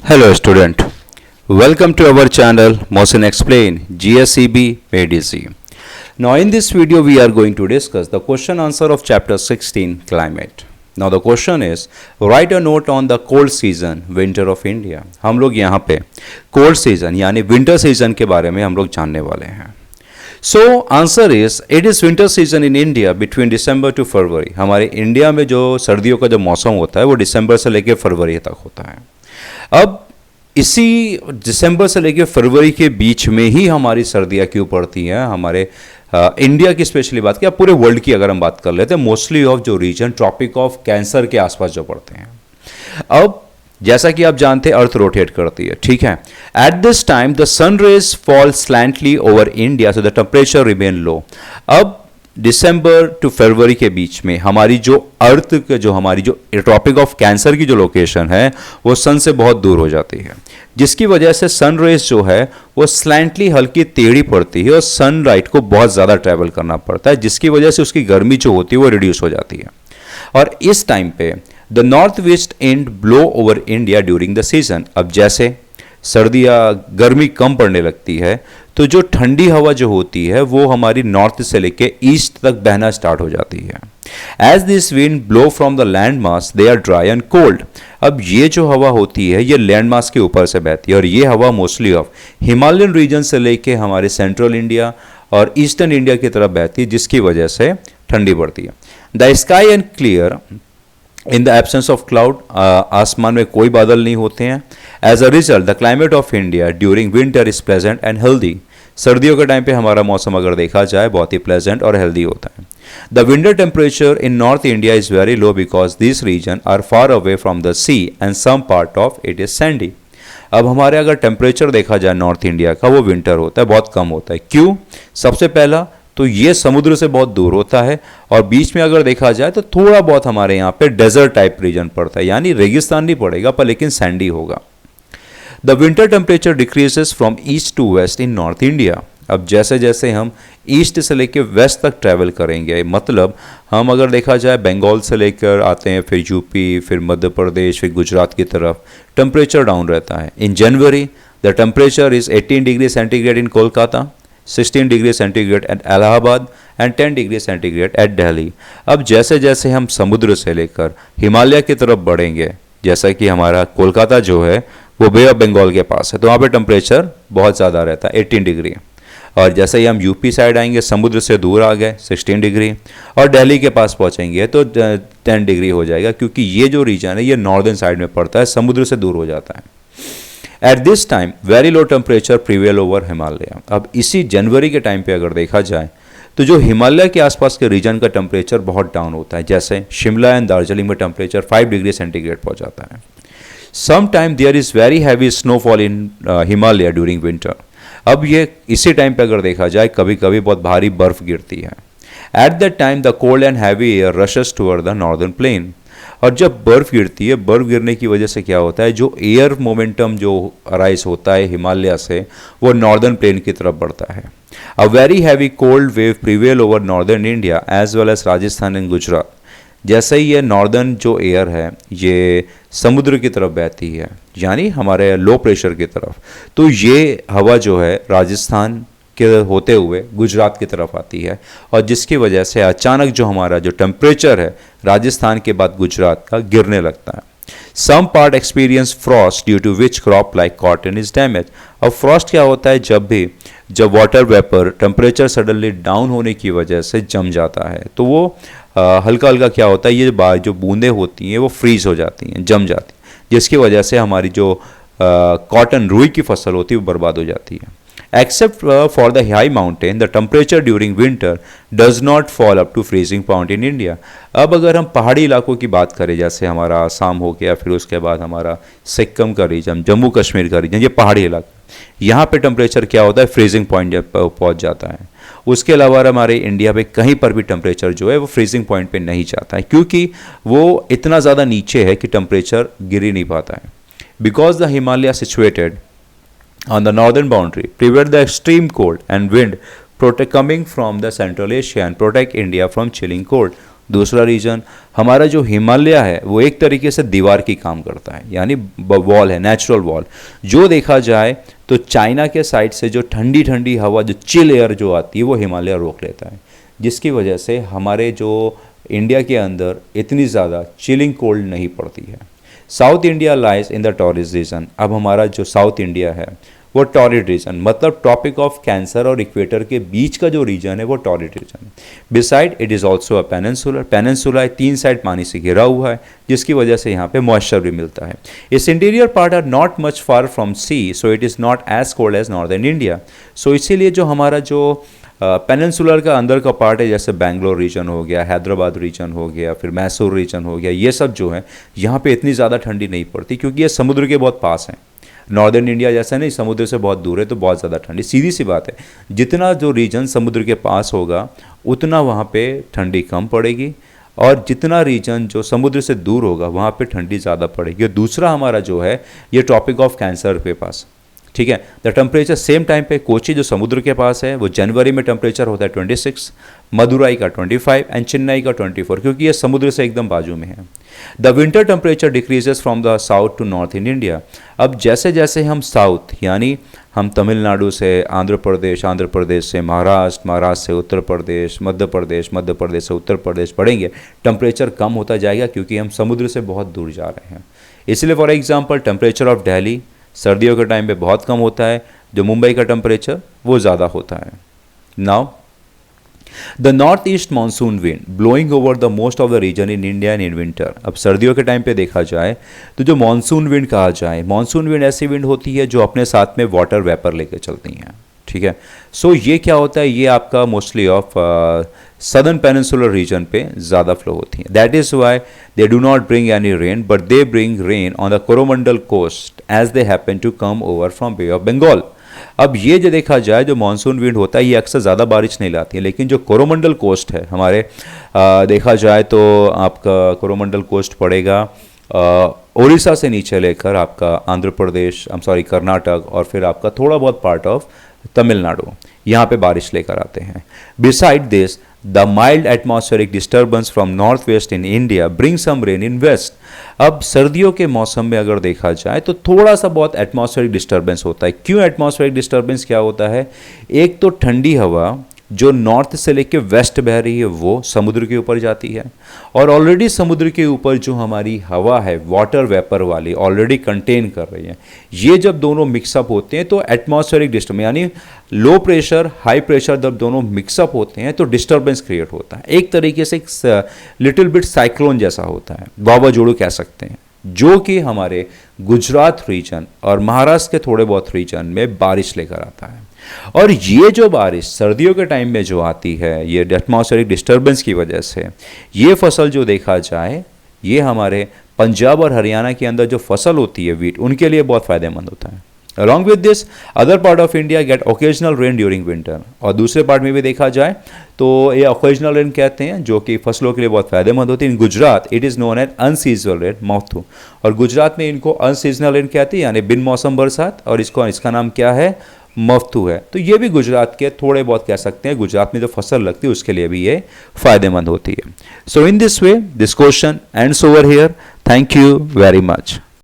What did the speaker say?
Hello student, welcome to our channel Mohsin Explain GSEB ADC. Now in this video we are going to discuss the question answer of chapter 16 climate. Now the question is write a note on the cold season winter of India. हम लोग यहाँ पे cold season यानी winter season के बारे में हम लोग जानने वाले हैं. So answer is it is winter season in India between December to February. हमारे इंडिया में जो सर्दियों का जो मौसम होता है वो दिसंबर से लेकर फरवरी तक होता है. अब इसी दिसंबर से लेकर फरवरी के बीच में ही हमारी सर्दियाँ क्यों पड़ती हैं. हमारे इंडिया की स्पेशली बात किया पूरे वर्ल्ड की अगर हम बात कर लेते हैं मोस्टली ऑफ जो रीजन ट्रॉपिक ऑफ कैंसर के आसपास जो पड़ते हैं. अब जैसा कि आप जानते हैं अर्थ रोटेट करती है, ठीक है. At this time the sun rays fall slantly over India so the temperature remain low. अब दिसंबर टू फरवरी के बीच में हमारी जो अर्थ के जो हमारी जो ट्रॉपिक ऑफ कैंसर की जो लोकेशन है वो सन से बहुत दूर हो जाती है, जिसकी वजह से सन रेज जो है वो स्लैंटली हल्की टेढ़ी पड़ती है और सन लाइट को बहुत ज़्यादा ट्रैवल करना पड़ता है, जिसकी वजह से उसकी गर्मी जो होती है वो रिड्यूस हो जाती है. और इस टाइम पे the north west wind blow over India during the season. अब जैसे सर्दियाँ गर्मी कम पड़ने लगती है तो जो ठंडी हवा जो होती है वो हमारी नॉर्थ से लेके ईस्ट तक बहना स्टार्ट हो जाती है. As this wind blow from the land mass they are dry and cold. अब ये जो हवा होती है ये लैंड मास के ऊपर से बहती है और ये हवा मोस्टली ऑफ हिमालयन रीजन से लेके हमारे सेंट्रल इंडिया और ईस्टर्न इंडिया की तरफ बहती है, जिसकी वजह से ठंडी पड़ती है. The sky and clear in the absence of cloud. आसमान में कोई बादल नहीं होते हैं. As a result the climate of India during winter is pleasant and healthy. सर्दियों के टाइम पे हमारा मौसम अगर देखा जाए बहुत ही प्लेजेंट और हेल्दी होता है. The winter temperature in North India is very low because this region are far away from the sea and some part of it is sandy. अब हमारे अगर टेम्परेचर देखा जाए नॉर्थ इंडिया का वो विंटर होता है, बहुत कम होता है. क्यों? सबसे पहला तो ये समुद्र से बहुत दूर होता है और बीच में अगर देखा जाए तो थोड़ा बहुत हमारे यहाँ पे डेजर्ट टाइप रीजन पड़ता है, यानी रेगिस्तान नहीं पड़ेगा पर लेकिन सैंडी होगा. The winter temperature decreases from east to west in North India. अब जैसे जैसे हम ईस्ट से लेकर वेस्ट तक ट्रैवल करेंगे, मतलब हम अगर देखा जाए बंगाल से लेकर आते हैं फिर यूपी फिर मध्य प्रदेश फिर गुजरात की तरफ टेम्परेचर डाउन रहता है. In January the temperature is 18 degree centigrade in Kolkata, 16 degree centigrade at Allahabad and 10 degree centigrade at Delhi. अब जैसे जैसे हम समुद्र से लेकर हिमालय की तरफ बढ़ेंगे, जैसा कि हमारा कोलकाता जो है वो बे ऑफ बंगाल के पास है तो वहाँ पे टेम्परेचर बहुत ज़्यादा रहता है 18 डिग्री. और जैसे ही हम यूपी साइड आएंगे समुद्र से दूर आ गए 16 डिग्री और दिल्ली के पास पहुँचेंगे तो 10 डिग्री हो जाएगा, क्योंकि ये जो रीजन है ये नॉर्दर्न साइड में पड़ता है, समुद्र से दूर हो जाता है. At this time very low temperature prevail over Himalaya. अब इसी जनवरी के टाइम पे अगर देखा जाए तो जो हिमालय के आसपास के रीजन का टेम्परेचर बहुत डाउन होता है, जैसे शिमला एंड दार्जिलिंग में टेम्परेचर 5 डिग्री सेंटीग्रेड पहुंच जाता है. Some time there is very heavy snowfall in Himalaya during winter. अब ये इसी टाइम पे अगर देखा जाए कभी कभी बहुत भारी बर्फ गिरती है. At that time the cold and heavy air rashes toward the northern plain. और जब बर्फ गिरती है, बर्फ गिरने की वजह से क्या होता है, जो एयर मोमेंटम जो अराइज होता है हिमालय से वो नॉर्दर्न प्लेन की तरफ बढ़ता है. A very heavy cold wave prevail over northern India as well as Rajasthan and Gujarat. जैसे ही ये नॉर्दर्न जो एयर है ये समुद्र की तरफ बहती है, यानी हमारे लो प्रेशर की तरफ, तो ये हवा जो है राजस्थान के होते हुए गुजरात की तरफ आती है और जिसकी वजह से अचानक जो हमारा जो टेम्परेचर है राजस्थान के बाद गुजरात का गिरने लगता है. Some part experience frost due to which crop like cotton is damage. अब फ्रॉस्ट क्या होता है, जब water vapour temperature suddenly down होने की वजह से जम जाता है तो वो हल्का हल्का क्या होता है, ये जो बूंदें होती हैं वो फ्रीज हो जाती हैं, जम जाती हैं, जिसकी वजह से हमारी जो कॉटन रुई की फसल होती है वो बर्बाद हो जाती है. Except for the high mountain, the temperature during winter does not fall up to freezing point in India. अब अगर हम पहाड़ी इलाकों की बात करें, जैसे हमारा आसाम हो गया, फिर उसके बाद हमारा सिक्किम का रीजन, जम्मू कश्मीर का रीजन, ये पहाड़ी इलाका, यहाँ पे टेम्परेचर क्या होता है, फ्रीजिंग पॉइंट जब पहुँच जाता है. उसके अलावा हमारे इंडिया में कहीं पर भी टेम्परेचर जो है वो फ्रीजिंग पॉइंट पे नहीं जाता है, क्योंकि वो इतना ज़्यादा नीचे है कि टेम्परेचर गिर ही नहीं पाता है. Because the Himalaya situated on the northern boundary prevent the extreme cold and wind coming from the Central Asia and protect India from chilling cold. दूसरा रीजन हमारा जो हिमालय है वो एक तरीके से दीवार की काम करता है, यानी वॉल है, नेचुरल वॉल। जो देखा जाए तो चाइना के साइड से जो ठंडी ठंडी हवा, जो चिल एयर जो आती है, वो हिमालय रोक लेता है, जिसकी वजह से हमारे जो इंडिया के अंदर इतनी ज़्यादा चिलिंग कोल्ड नहीं पड़ती है। South India lies in the torrid region. अब हमारा जो साउथ इंडिया है वो टॉरिड रीजन, मतलब ट्रॉपिक ऑफ कैंसर और इक्वेटर के बीच का जो रीजन है वो टॉरिड रीजन है। Beside it is also a peninsular. Peninsula तीन साइड पानी से घिरा हुआ है, जिसकी वजह से यहाँ पे मॉइस्चर भी मिलता है। इस interior part are not much far from sea, so it is not as cold as northern India. So इसीलिए जो हमारा जो पेनिनसुलर का अंदर का पार्ट है, जैसे बेंगलोर रीजन हो गया, हैदराबाद रीजन हो गया, फिर मैसूर रीजन हो गया, ये सब जो है यहाँ पे इतनी ज़्यादा ठंडी नहीं पड़ती, क्योंकि ये समुद्र के बहुत पास हैं। नॉर्दर्न इंडिया जैसा नहीं, समुद्र से बहुत दूर है, तो बहुत ज़्यादा ठंडी। सीधी सी बात है, जितना जो रीजन समुद्र के पास होगा उतना वहाँ पे ठंडी कम पड़ेगी, और जितना रीजन जो समुद्र से दूर होगा वहाँ पे ठंडी ज़्यादा पड़ेगी। और दूसरा हमारा जो है ये ट्रॉपिक ऑफ कैंसर के पास, ठीक है। द टेम्परेचर सेम टाइम पे कोची जो समुद्र के पास है वो जनवरी में टेम्परेचर होता है 26, मदुराई का 25 एंड चेन्नई का 24, क्योंकि ये समुद्र से एकदम बाजू में है। The winter temperature decreases from the south to north in India. अब जैसे जैसे हम साउथ, यानी हम तमिलनाडु से आंध्र प्रदेश से महाराष्ट्र, महाराष्ट्र से उत्तर प्रदेश, मध्य प्रदेश से उत्तर प्रदेश बढ़ेंगे, टेम्परेचर कम होता जाएगा, क्योंकि हम समुद्र से बहुत दूर जा रहे हैं। इसलिए for example temperature of Delhi सर्दियों के टाइम पे बहुत कम होता है, जो मुंबई का टेम्परेचर वो ज़्यादा होता है। Now the north east monsoon wind blowing over the most of the region in India in winter. अब सर्दियों के टाइम पे देखा जाए तो जो मानसून विंड कहा जाए, मानसून विंड ऐसी विंड होती है जो अपने साथ में वाटर वेपर लेके चलती हैं, ठीक है। सो ये क्या होता है, ये आपका mostly of southern peninsular region पे ज़्यादा फ्लो होती है। That is why they do not bring any rain, but they bring rain on the Coromandel coast as they happen to come over from Bay of Bengal. अब ये जो देखा जाए, जो मानसून विंड होता है ये अक्सर ज़्यादा बारिश नहीं लाती है, लेकिन जो कोरोमंडल कोस्ट है हमारे, देखा जाए तो आपका कोरोमंडल कोस्ट पड़ेगा उड़ीसा से नीचे लेकर आपका आंध्र प्रदेश, कर्नाटक, और फिर आपका थोड़ा बहुत पार्ट ऑफ तमिलनाडु, यहाँ पे बारिश लेकर आते हैं। Beside this the mild atmospheric disturbance from north west in India bring some rain in west. अब सर्दियों के मौसम में अगर देखा जाए तो थोड़ा सा बहुत एटमॉस्फेरिक डिस्टर्बेंस होता है। क्यों एटमॉस्फेरिक डिस्टर्बेंस क्या होता है, एक तो ठंडी हवा जो नॉर्थ से लेके वेस्ट बह रही है वो समुद्र के ऊपर जाती है, और ऑलरेडी समुद्र के ऊपर जो हमारी हवा है वाटर वेपर वाली ऑलरेडी कंटेन कर रही है। ये जब दोनों मिक्सअप होते हैं तो एटमॉस्फेरिक डिस्टर्बेंस, यानी लो प्रेशर हाई प्रेशर जब दोनों मिक्सअप होते हैं तो डिस्टर्बेंस क्रिएट होता है। एक तरीके से एक लिटिल बिट साइक्लोन जैसा होता है, वावाजोड़ू कह सकते हैं, जो कि हमारे गुजरात रीजन और महाराष्ट्र के थोड़े बहुत रीजन में बारिश लेकर आता है। और ये जो बारिश सर्दियों के टाइम में जो आती है, ये एटमॉस्फेरिक डिस्टर्बेंस की वजह से, ये फसल जो देखा जाए ये हमारे पंजाब और हरियाणा के अंदर जो फसल होती है वीट, उनके लिए बहुत फ़ायदेमंद होता है। Along with this other part of India get occasional rain during winter, और दूसरे पार्ट में भी देखा जाए तो ये ओकेजनल रेन कहते हैं, जो कि फसलों के लिए बहुत फ़ायदेमंद होती है। In Gujarat it is known as unseasonal rain मौथू, और गुजरात में इनको अनसीजनल रेन कहते हैं, यानी बिन मौसम बरसात, और इसका नाम क्या है, मफ्तू है। तो ये भी गुजरात के थोड़े बहुत कह सकते हैं, गुजरात में जो फसल लगती है उसके लिए भी ये फ़ायदेमंद होती है। So in this way this question ends over here. Thank you very much.